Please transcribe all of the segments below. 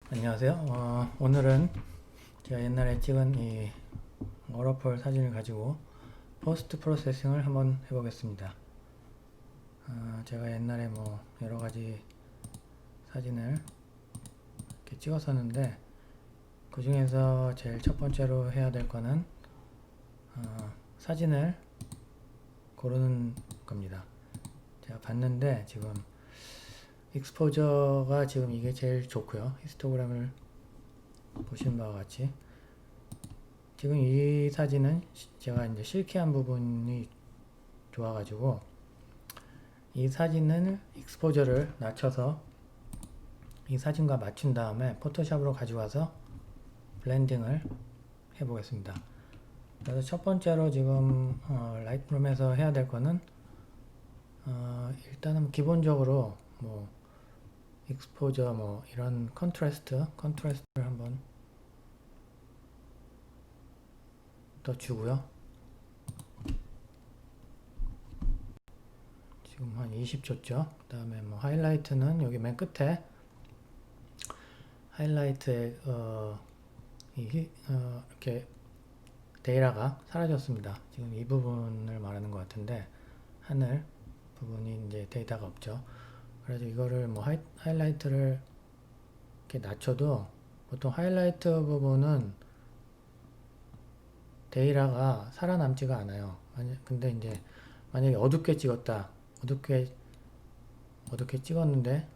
안녕하세요. 오늘은 제가 옛날에 찍은 이 워터폴 사진을 가지고 포스트 프로세싱을 한번 해보겠습니다. 제가 옛날에 뭐 여러가지 사진을 이렇게 찍었었는데, 그 중에서 제일 첫 번째로 해야 될 거는 사진을 고르는 겁니다. 제가 봤는데 지금 익스포저가 지금 이게 제일 좋고요. 히스토그램을 보신 바와 같이 지금 이 사진은 제가 이제 실키한 부분이 좋아가지고 이 사진을 익스포저를 낮춰서 이 사진과 맞춘 다음에 포토샵으로 가져와서 블렌딩을 해보겠습니다. 그래서 첫 번째로 지금 라이트룸에서 해야 될 거는 일단은 기본적으로 뭐 익스포저 뭐 이런 컨트라스트를 한번 더 주고요. 지금 한 20 줬죠. 그 다음에 뭐 하이라이트는 여기 맨 끝에 하이라이트에 이렇게 데이터가 사라졌습니다. 지금 이 부분을 말하는 것 같은데 하늘 부분이 이제 데이터가 없죠. 그래서 이거를 뭐 하이라이트를 이렇게 낮춰도 보통 하이라이트 부분은 데이터가 살아남지가 않아요. 근데 이제 만약에 어둡게 찍었다. 어둡게 찍었는데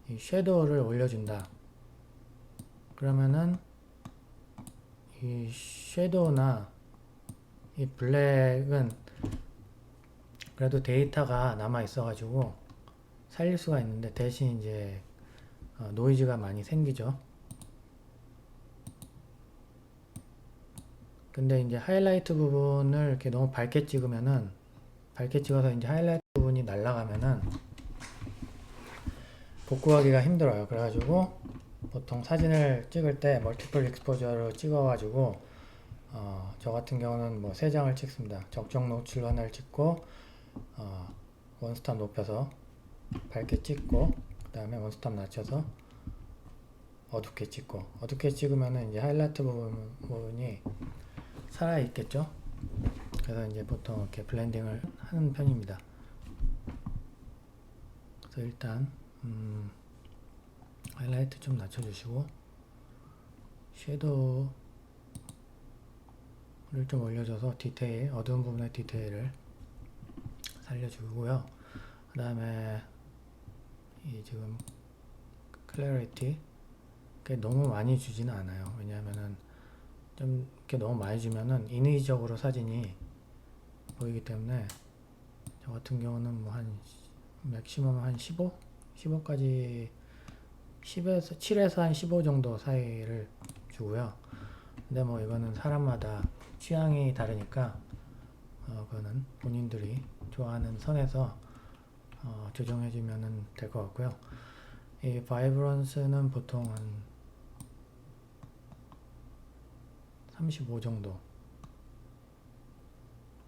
이 섀도우를 올려준다. 그러면은 이 섀도우나 이 블랙은 그래도 데이터가 남아 있어가지고 살릴 수가 있는데 대신 이제 노이즈가 많이 생기죠. 근데 이제 하이라이트 부분을 이렇게 너무 밝게 찍어서 이제 하이라이트 부분이 날아가면은 복구하기가 힘들어요. 그래가지고 보통 사진을 찍을 때 멀티플 익스포저로 찍어가지고 저 같은 경우는 뭐 3장을 찍습니다. 적정 노출로 하나를 찍고 원스톱 높여서 밝게 찍고 그 다음에 원스톱 낮춰서 어둡게 찍으면은 이제 하이라이트 부분이 살아있겠죠. 그래서 이제 보통 이렇게 블렌딩을 하는 편입니다. 그래서 일단 하이라이트 좀 낮춰주시고 섀도우를 좀 올려줘서 어두운 부분의 디테일을 살려주고요. 그 다음에 이 지금 클래리티 너무 많이 주지는 않아요. 왜냐하면은 좀 이렇게 너무 많이 주면은 인위적으로 사진이 보이기 때문에 저 같은 경우는 뭐 한 맥시멈 한 15? 15까지 7에서 한 15 정도 사이를 주고요. 근데 뭐 이거는 사람마다 취향이 다르니까 그거는 본인들이 좋아하는 선에서 조정해주면 될 것 같고요. 이 바이브런스는 보통 한 35 정도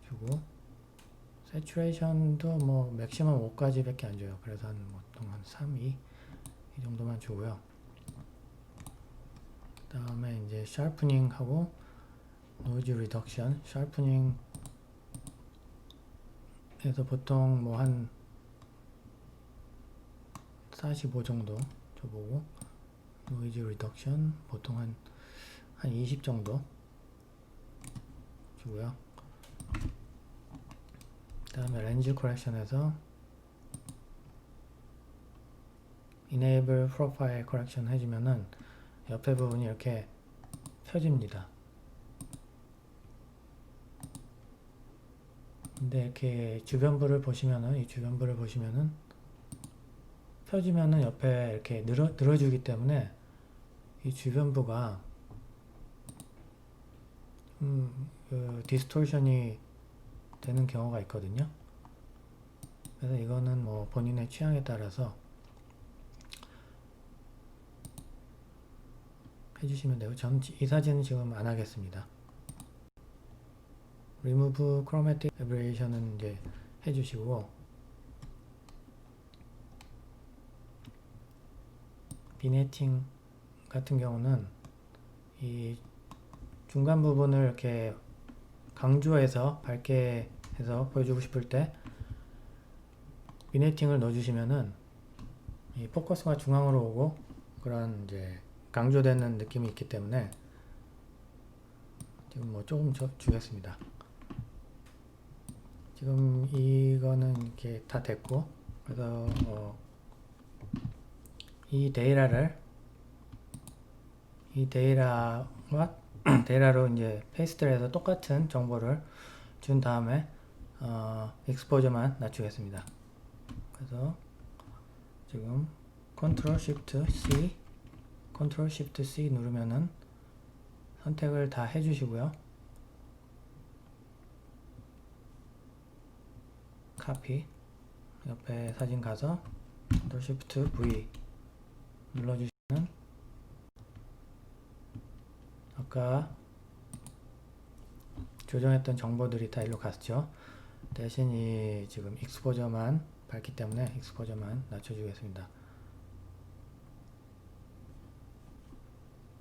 주고 세츄레이션도 뭐 맥시멈 5까지 밖에 안 줘요. 그래서 보통 한 3, 2 이 정도만 주고요. 그 다음에 이제 샤프닝하고 노이즈 리덕션, 샤프닝에서 보통 뭐 한 45 정도 줘보고 노이즈 리덕션 보통 한 20 정도 주고요. 그 다음에 렌즈 커렉션에서 Enable Profile Correction 해주면은 옆에 부분이 이렇게 펴집니다. 근데 이렇게 주변부를 보시면은 펴지면은 옆에 이렇게 늘어주기 때문에 이 주변부가 디스토션이 되는 경우가 있거든요. 그래서 이거는 뭐 본인의 취향에 따라서 해주시면 되고, 전 이 사진은 지금 안 하겠습니다. Remove Chromatic Aberration은 이제 해주시고, 비네팅 같은 경우는 이 중간 부분을 이렇게 강조해서 밝게 해서 보여주고 싶을 때 비네팅을 넣어주시면은 이 포커스가 중앙으로 오고 그런 이제 강조되는 느낌이 있기 때문에 지금 뭐 조금 주겠습니다. 지금 이거는 이렇게 다 됐고, 그래서 이 데이터와 데이터로 이제 페이스트를 해서 똑같은 정보를 준 다음에 익스포저만 낮추겠습니다. 그래서 지금 컨트롤 쉬프트 C 누르면은 선택을 다 해주시고요. 카피, 옆에 사진 가서 컨트롤 쉬프트 V 눌러주시면 아까 조정했던 정보들이 다 일로 갔죠. 대신 이 지금 익스포저만 밝기 때문에 익스포저만 낮춰주겠습니다.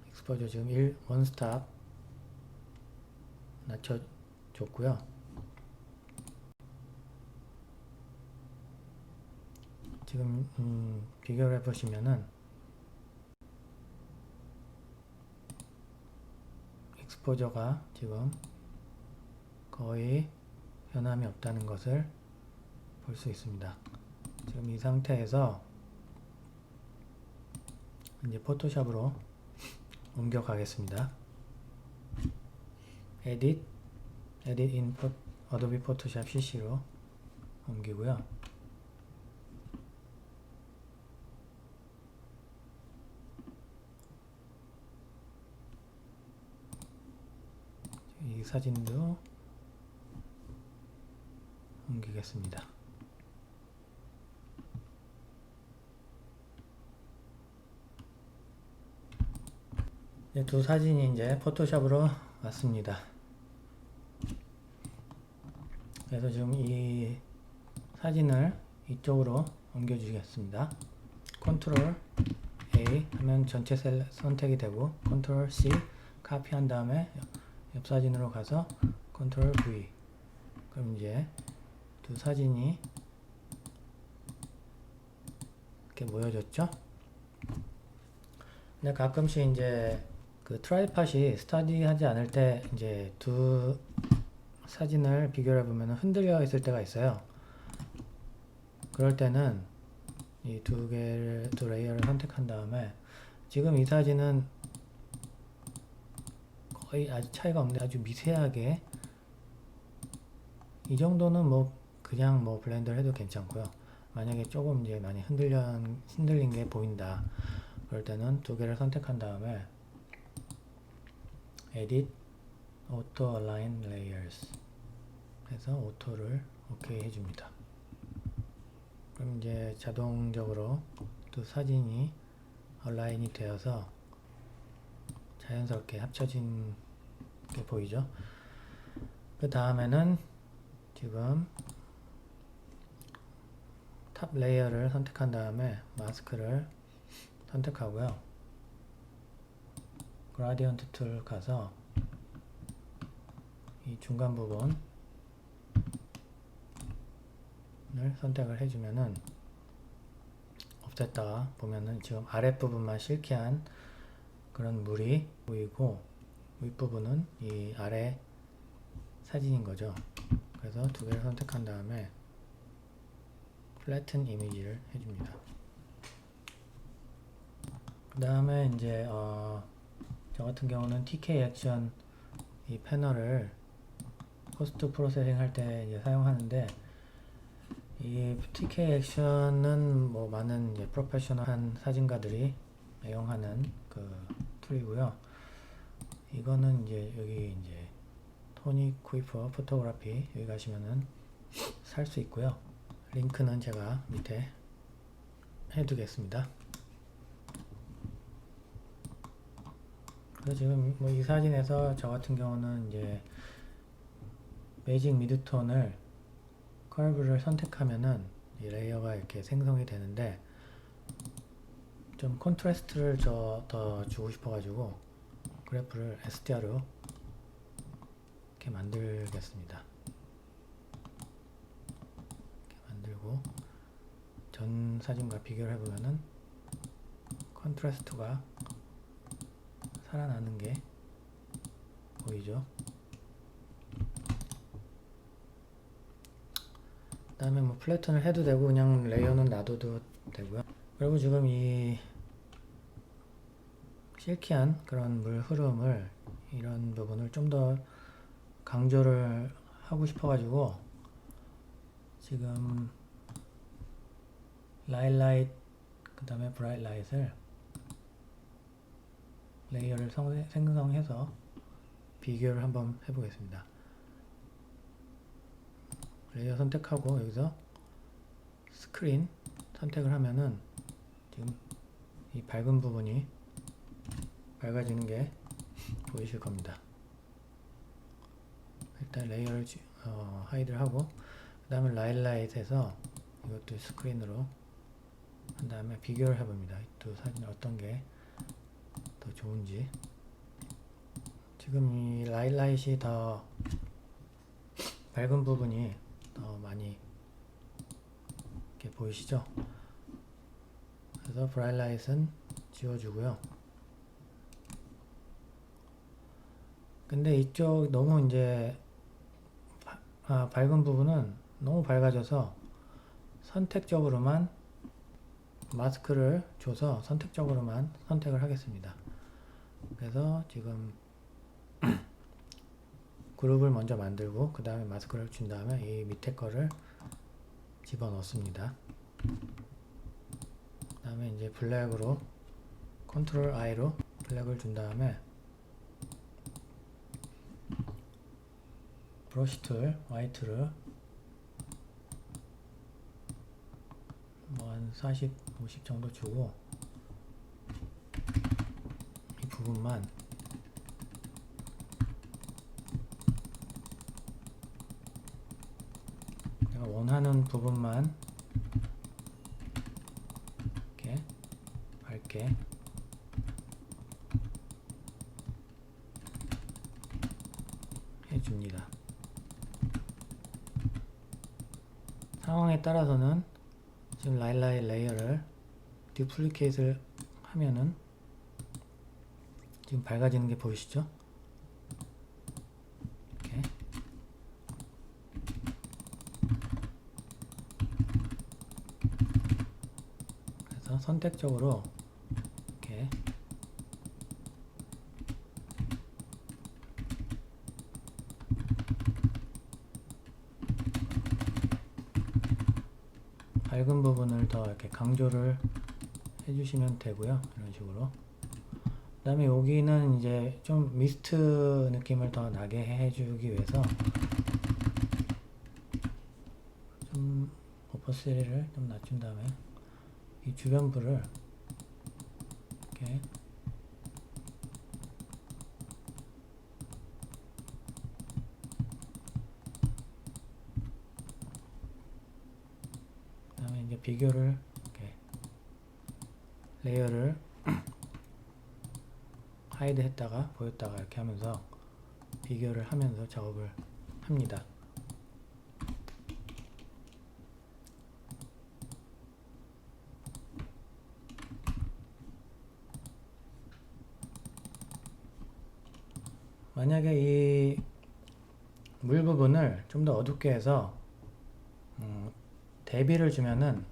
익스포저 지금 원스톱 낮춰줬고요. 지금 비교를 해보시면은 익스포저가 지금 거의 변함이 없다는 것을 볼 수 있습니다. 지금 이 상태에서 이제 포토샵으로 옮겨 가겠습니다. 에딧 인 어도비 포토샵 CC로 옮기고요. 이 사진도 옮기겠습니다. 두 사진이 이제 포토샵으로 왔습니다. 그래서 지금 이 사진을 이쪽으로 옮겨 주시겠습니다. 컨트롤 A 하면 전체 셀 선택이 되고 컨트롤 C 카피한 다음에 옆 사진으로 가서 컨트롤 V. 그럼 이제 두 사진이 이렇게 모여졌죠? 근데 가끔씩 이제 그 트라이팟이 스터디하지 않을 때 이제 두 사진을 비교를 해보면 흔들려 있을 때가 있어요. 그럴 때는 이 두 레이어를 선택한 다음에 지금 이 사진은 거의 아주 차이가 없는데 아주 미세하게 이 정도는 뭐 그냥 뭐 블렌더를 해도 괜찮고요. 만약에 조금 이제 많이 흔들린 게 보인다. 그럴 때는 두 개를 선택한 다음에 Edit Auto Align Layers 해서 오토를 오케이 해줍니다. 그럼 이제 자동적으로 두 사진이 얼라인이 되어서 자연스럽게 합쳐진 게 보이죠? 그 다음에는 지금 탑 레이어를 선택한 다음에 마스크를 선택하고요. 그라디언트 툴 가서 이 중간 부분을 선택을 해주면은 없앴다가 보면은 지금 아랫부분만 실키한 그런 물이 보이고 윗부분은 이 아래 사진인 거죠. 그래서 두 개를 선택한 다음에 플래튼 이미지를 해줍니다. 그 다음에 이제 저 같은 경우는 TK 액션 이 패널을 포스트 프로세싱 할 때 이제 사용하는데 이 TK 액션은 뭐 많은 이제 프로페셔널한 사진가들이 애용하는 그 툴이고요. 이거는 이제 여기 이제 토니 쿠이퍼 포토그래피 여기 가시면은 살 수 있고요. 링크는 제가 밑에 해두겠습니다. 그래서 지금 뭐 이 사진에서 저 같은 경우는 이제 베이직 미드톤을 커브를 선택하면은 이 레이어가 이렇게 생성이 되는데 좀 컨트라스트를 더 주고 싶어가지고 그래프를 STR로 이렇게 만들겠습니다. 이렇게 만들고 전 사진과 비교를 해보면은 컨트라스트가 살아나는 게 보이죠? 그 다음에 뭐 플래튼을 해도 되고 그냥 레이어는 놔둬도 되고요. 그리고 지금 이 실키한 그런 물 흐름을 이런 부분을 좀 더 강조를 하고 싶어가지고 지금 라일라이트 그 다음에 브라이트 라이트를 레이어를 생성해서 비교를 한번 해보겠습니다. 레이어 선택하고 여기서 스크린 선택을 하면은 지금 이 밝은 부분이 밝아지는 게 보이실 겁니다. 일단 레이어를 하이드를 하고 그 다음에 라일라이트에서 이것도 스크린으로 한 다음에 비교를 해봅니다. 이 두 사진 어떤 게 더 좋은지. 지금 이 라일라이트이 더 밝은 부분이 더 많이 이렇게 보이시죠? 그래서 브라이트라이트는 지워주고요. 근데 이쪽 너무 이제 밝은 부분은 너무 밝아져서 선택적으로만 마스크를 줘서 선택적으로만 선택을 하겠습니다. 그래서 지금 그룹을 먼저 만들고 그 다음에 마스크를 준 다음에 이 밑에 거를 집어넣습니다. 그 다음에 이제 블랙으로 컨트롤 I로 블랙을 준 다음에 브러쉬 툴 화이트를 뭐 한 40, 50 정도 주고 이 부분만 내가 원하는 부분만 이렇게 밝게 해줍니다. 상황에 따라서는 지금 라일라이 레이어를 듀플리케이트를 하면은 지금 밝아지는 게 보이시죠? 이렇게 그래서 선택적으로 이렇게 밝은 부분을 더 이렇게 강조를 해주시면 되고요. 이런 식으로. 그 다음에 여기는 이제 좀 미스트 느낌을 더 나게 해주기 위해서 좀 오퍼시티를 좀 낮춘 다음에 이 주변부를 이렇게 그 다음에 이제 비교를 이렇게 레이어를 하이드 했다가 보였다가 이렇게 하면서 비교를 하면서 작업을 합니다. 만약에 이 물 부분을 좀 더 어둡게 해서 대비를 주면은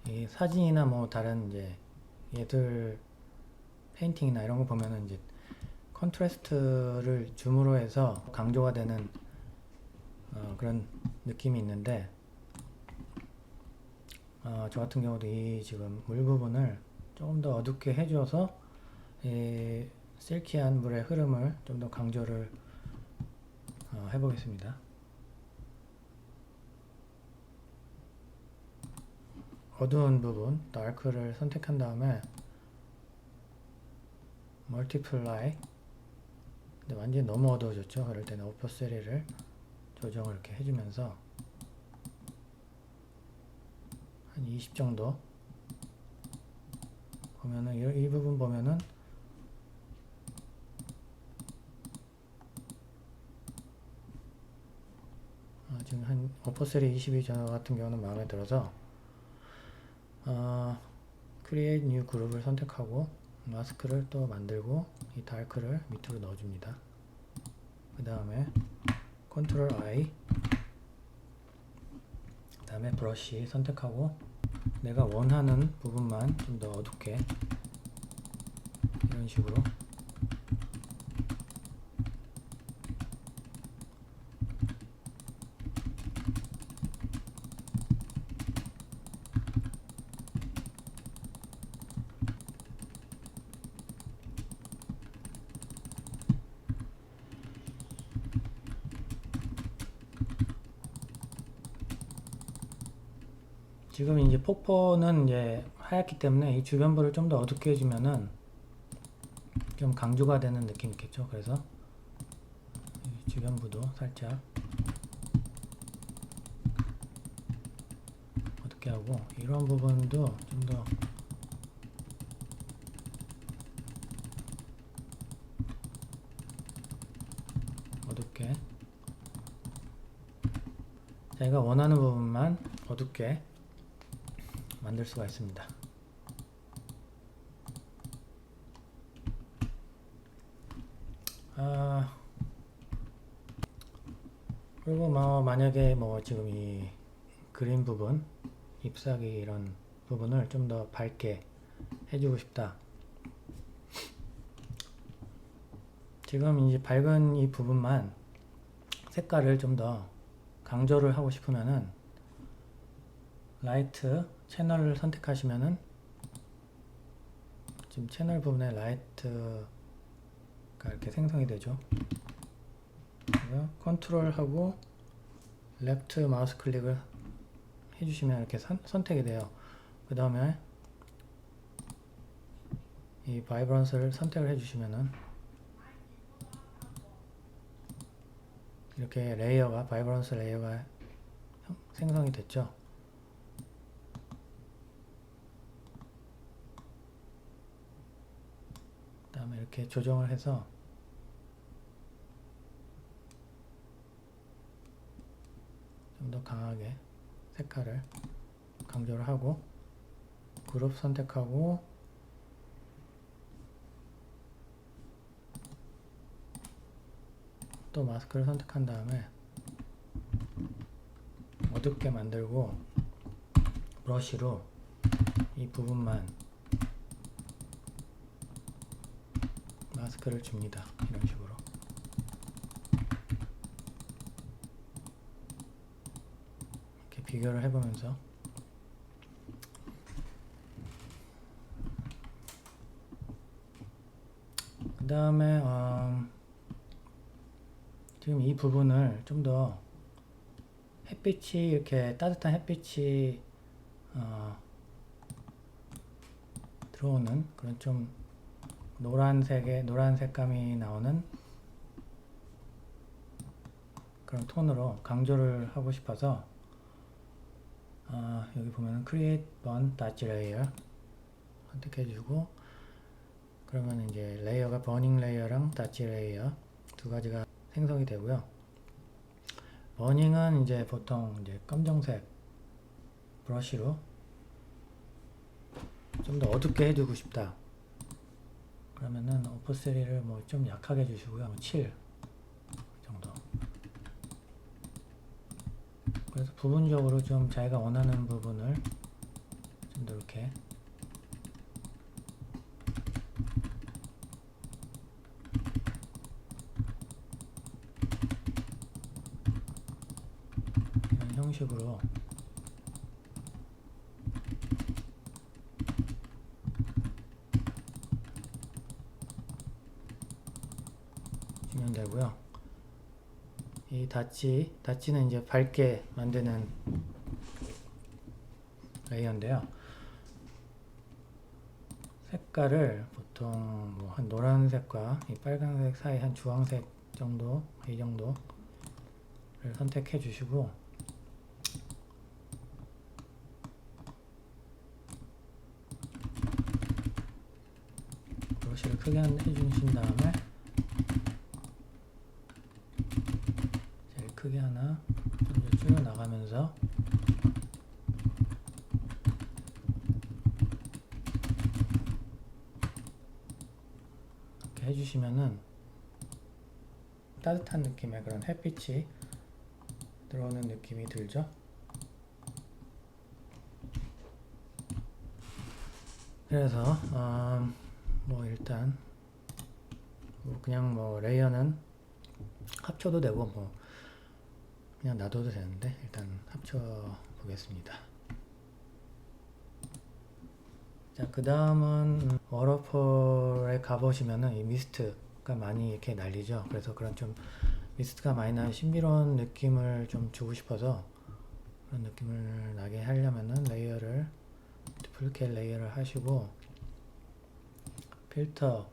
이 사진이나 뭐 다른 이제 얘들 페인팅이나 이런 거 보면은 이제 컨트라스트를 줌으로 해서 강조가 되는 그런 느낌이 있는데 저 같은 경우도 이 지금 물 부분을 조금 더 어둡게 해줘서 이 실키한 물의 흐름을 좀 더 강조를 해보겠습니다. 어두운 부분, 다크를 선택한 다음에 멀티플라이. 근데 완전히 너무 어두워졌죠. 그럴 때는 오퍼시티를 조정을 이렇게 해주면서 한 20 정도 보면은 이 부분 보면은 지금 한 오퍼셀이 22 같은 경우는 마음에 들어서 Create New 그룹을 선택하고 마스크를 또 만들고 이 다크를 밑으로 넣어줍니다. 그 다음에 Ctrl I, 그 다음에 브러쉬 선택하고 내가 원하는 부분만 좀 더 어둡게 이런 식으로 지금 이제 폭포는 이제 하얗기 때문에 이 주변부를 좀 더 어둡게 해주면은 좀 강조가 되는 느낌이 있겠죠. 그래서 이 주변부도 살짝 어둡게 하고 이런 부분도 좀 더 어둡게 자기가 원하는 부분만 어둡게 만들 수가 있습니다. 그리고 뭐 만약에 뭐 지금 이 그린 부분, 잎사귀 이런 부분을 좀 더 밝게 해주고 싶다. 지금 이제 밝은 이 부분만 색깔을 좀 더 강조를 하고 싶으면은 라이트 채널을 선택하시면은 지금 채널 부분에 라이트가 이렇게 생성이 되죠. 컨트롤 하고 레프트 마우스 클릭을 해주시면 이렇게 선택이 돼요. 그 다음에 이 바이브런스를 선택을 해주시면은 이렇게 레이어가 바이브런스 레이어가 생성이 됐죠. 그 다음에 이렇게 조정을 해서 좀 더 강하게 색깔을 강조를 하고 그룹 선택하고 또 마스크를 선택한 다음에 어둡게 만들고 브러쉬로 이 부분만 마스크를 줍니다. 이런 식으로. 이렇게 비교를 해보면서 그 다음에 지금 이 부분을 좀 더 햇빛이 이렇게 따뜻한 햇빛이 들어오는 그런 좀 노란 색감이 나오는 그런 톤으로 강조를 하고 싶어서 여기 보면 Create Burn Dodge Layer 선택해주고 그러면 이제 레이어가 버닝 레이어랑 Dodge 레이어 두 가지가 생성이 되고요. 버닝은 이제 보통 이제 검정색 브러쉬로 좀 더 어둡게 해주고 싶다. 그러면은 오퍼세리를 뭐 좀 약하게 해주시고요. 7 정도. 그래서 부분적으로 좀 자기가 원하는 부분을 좀 더 이렇게 이런 형식으로 주면 되고요. 이 다치는 이제 밝게 만드는 레이어인데요. 색깔을 보통 뭐 한 노란색과 이 빨간색 사이 한 주황색 정도, 이 정도를 선택해 주시고 크게 해주신 다음에 제일 크게 하나 좀 더 줄여 나가면서 이렇게 해주시면은 따뜻한 느낌의 그런 햇빛이 들어오는 느낌이 들죠. 그래서 뭐 일단 뭐 그냥 뭐 레이어는 합쳐도 되고 뭐 그냥 놔둬도 되는데 일단 합쳐 보겠습니다. 자, 그 다음은 워터폴에 가보시면은 이 미스트가 많이 이렇게 날리죠. 그래서 그런 좀 미스트가 많이 나는 신비로운 느낌을 좀 주고 싶어서 그런 느낌을 나게 하려면은 레이어를 두플리케이트 레이어를 하시고 필터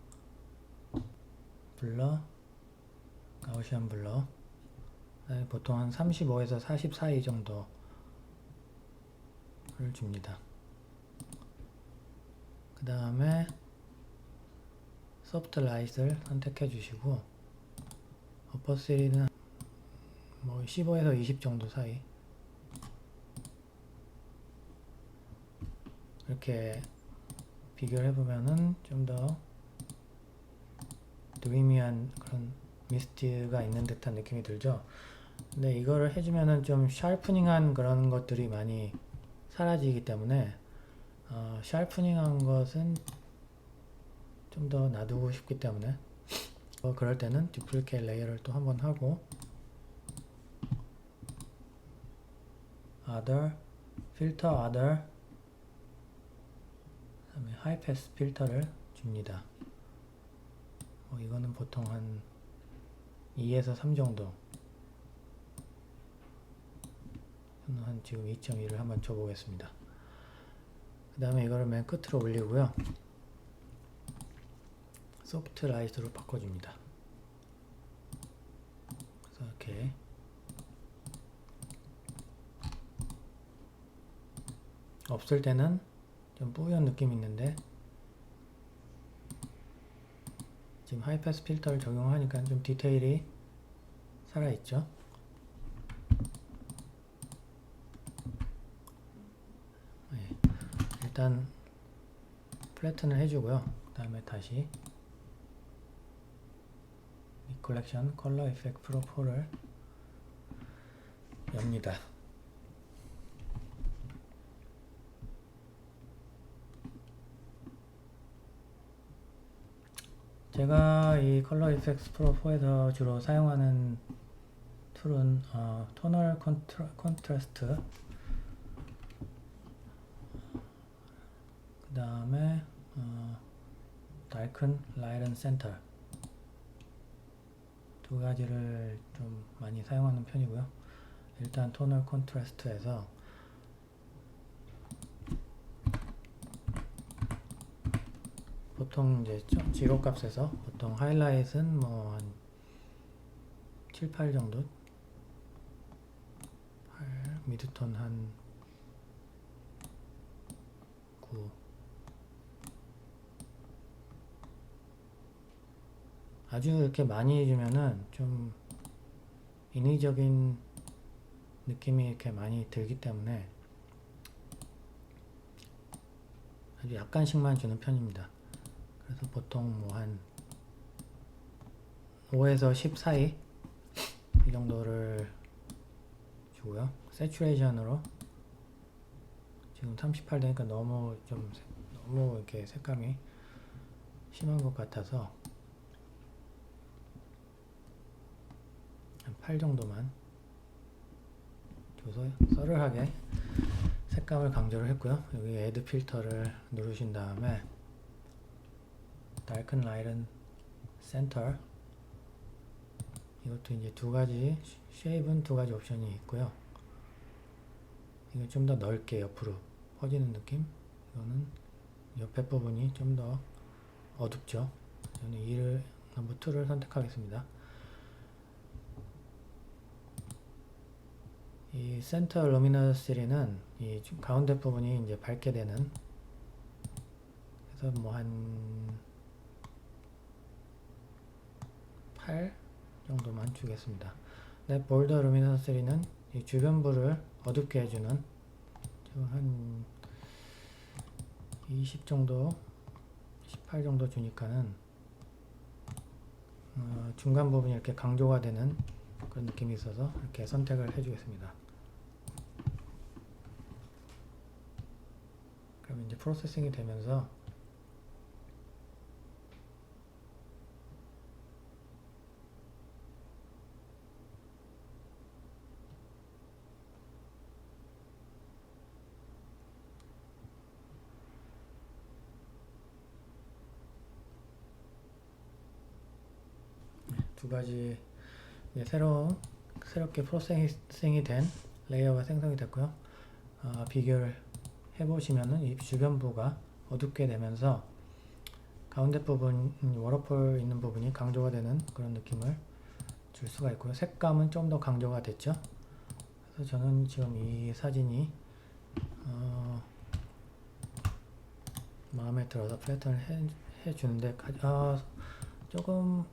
블러 가우시안 블러 보통 한 35에서 40 사이 정도를 줍니다. 그 다음에 소프트 라이트를 선택해 주시고 어퍼시티는 뭐 15에서 20 정도 사이 이렇게 비교를 해보면은 좀 더 드리미한 그런 미스트가 있는 듯한 느낌이 들죠. 근데 이거를 해주면은 좀 샤프닝한 그런 것들이 많이 사라지기 때문에 샤프닝한 것은 좀 더 놔두고 싶기 때문에 그럴 때는 duplicaate 레이어를 또 한번 하고 other, filter other 그 다음에 high pass 필터를 줍니다. 이거는 보통 한 2에서 3 정도 저는 한 지금 2.2를 한번 줘보겠습니다. 그 다음에 이거를 맨 끝으로 올리고요. 소프트 라이트로 바꿔줍니다. 그래서 이렇게 없을 때는 좀 뿌연 느낌이 있는데 지금 하이패스 필터를 적용하니까 좀 디테일이 살아있죠. 네. 일단 플래튼을 해주고요. 그 다음에 다시 이 컬렉션 컬러 이펙트 프로 4를 엽니다. 제가 이 컬러 이펙트 프로 4에서 주로 사용하는 툴은 토널 컨트라스트 그 다음에 달큰 라이트 센터 두 가지를 좀 많이 사용하는 편이고요. 일단 토널 컨트라스트에서 보통 이제 지로값에서 보통 하이라이트는 뭐 한 7, 8 정도 8, 미드톤 한 9 아주 이렇게 많이 해주면은 좀 인위적인 느낌이 이렇게 많이 들기 때문에 아주 약간씩만 주는 편입니다. 그래서 보통 뭐 한 5에서 10 사이 이 정도를 주고요. 세츄레이션으로 지금 38 되니까 너무 이렇게 색감이 심한 것 같아서 한 8 정도만 줘서 서늘하게 색감을 강조를 했고요. 여기 애드 필터를 누르신 다음에 달큰 라이트 센터 이것도 이제 두 가지 쉐입은 두 가지 옵션이 있고요. 이거 좀 더 넓게 옆으로 퍼지는 느낌. 이거는 옆에 부분이 좀 더 어둡죠. 저는 넘버 2를 선택하겠습니다. 이 센터 루미너시티는 이 가운데 부분이 이제 밝게 되는 그래서 뭐 한 8 정도만 주겠습니다. 네, 볼더 루미넌스 3는 이 주변부를 어둡게 해주는 한 20 정도, 18 정도 주니까는 중간 부분이 이렇게 강조가 되는 그런 느낌이 있어서 이렇게 선택을 해주겠습니다. 그럼 이제 프로세싱이 되면서 두 가지 이제 새롭게 프로세싱이 된 레이어가 생성이 됐고요. 비교를 해보시면은 이 주변부가 어둡게 되면서 가운데 부분, 워터폴 있는 부분이 강조가 되는 그런 느낌을 줄 수가 있고요. 색감은 좀 더 강조가 됐죠. 그래서 저는 지금 이 사진이 마음에 들어서 플래턴을 해주는데 조금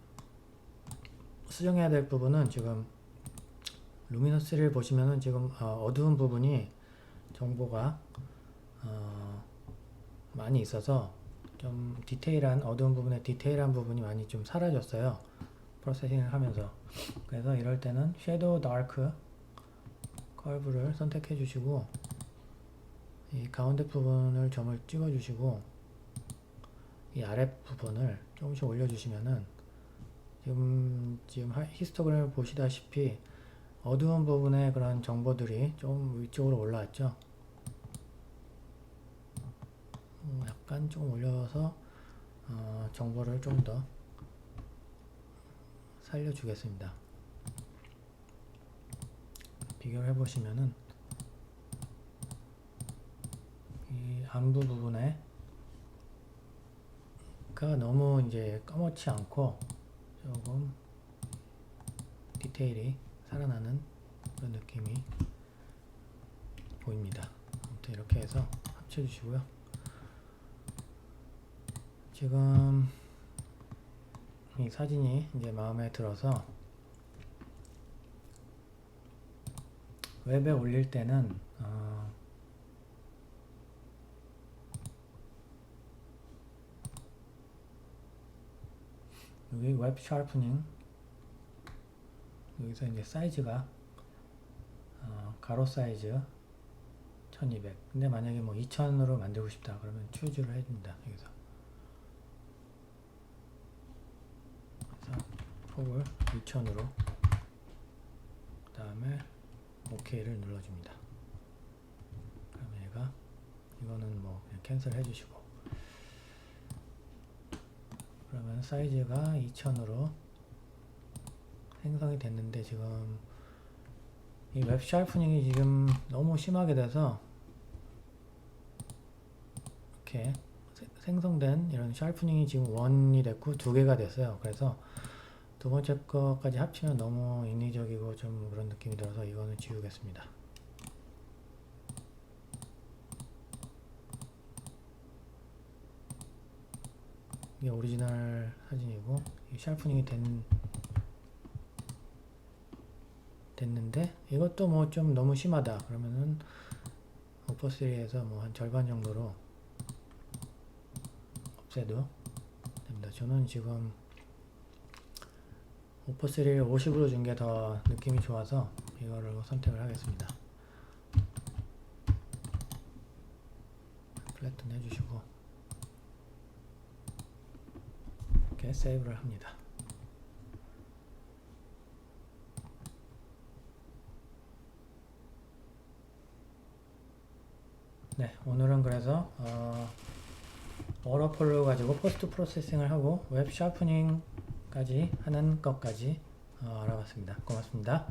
수정해야 될 부분은 지금 루미너스를 보시면은 지금 어두운 부분이 정보가 많이 있어서 좀 어두운 부분에 디테일한 부분이 많이 좀 사라졌어요. 프로세싱을 하면서. 그래서 이럴 때는 섀도우 다크 커브를 선택해 주시고 이 가운데 부분을 점을 찍어 주시고 이 아래 부분을 조금씩 올려 주시면은 지금 히스토그램을 보시다시피 어두운 부분의 그런 정보들이 좀 위쪽으로 올라왔죠. 약간 좀 올려서 정보를 좀 더 살려주겠습니다. 비교를 해보시면은 이 안부 부분에 너무 이제 까맣지 않고 조금 디테일이 살아나는 그런 느낌이 보입니다. 아무튼 이렇게 해서 합쳐주시고요. 지금 이 사진이 이제 마음에 들어서 웹에 올릴 때는 여기 웹 샤프닝 여기서 이제 사이즈가 가로 사이즈 1200 근데 만약에 뭐 2000으로 만들고 싶다 그러면 추즈를 해줍니다. 여기서 그래서 폭을 2000으로 그 다음에 OK를 눌러줍니다. 그러면 얘가 이거는 뭐 그냥 캔슬 해주시고 그러면 사이즈가 2000으로 생성이 됐는데 지금 이 웹 샤프닝이 지금 너무 심하게 돼서 이렇게 생성된 이런 샤프닝이 지금 1이 됐고 2개가 됐어요. 그래서 두 번째 거까지 합치면 너무 인위적이고 좀 그런 느낌이 들어서 이거는 지우겠습니다. 이게 오리지널 사진이고 이 샤프닝이 됐는데 이것도 뭐 좀 너무 심하다 그러면은 오퍼3에서 뭐 한 절반 정도로 없애도 됩니다. 저는 지금 오퍼3를 50으로 준 게 더 느낌이 좋아서 이거를 선택을 하겠습니다. 플래튼 해주시고 이렇게 세이브를 합니다. 네, 오늘은 그래서 워터폴로 가지고 포스트 프로세싱을 하고 웹 샤프닝까지 하는 것까지 알아봤습니다. 고맙습니다.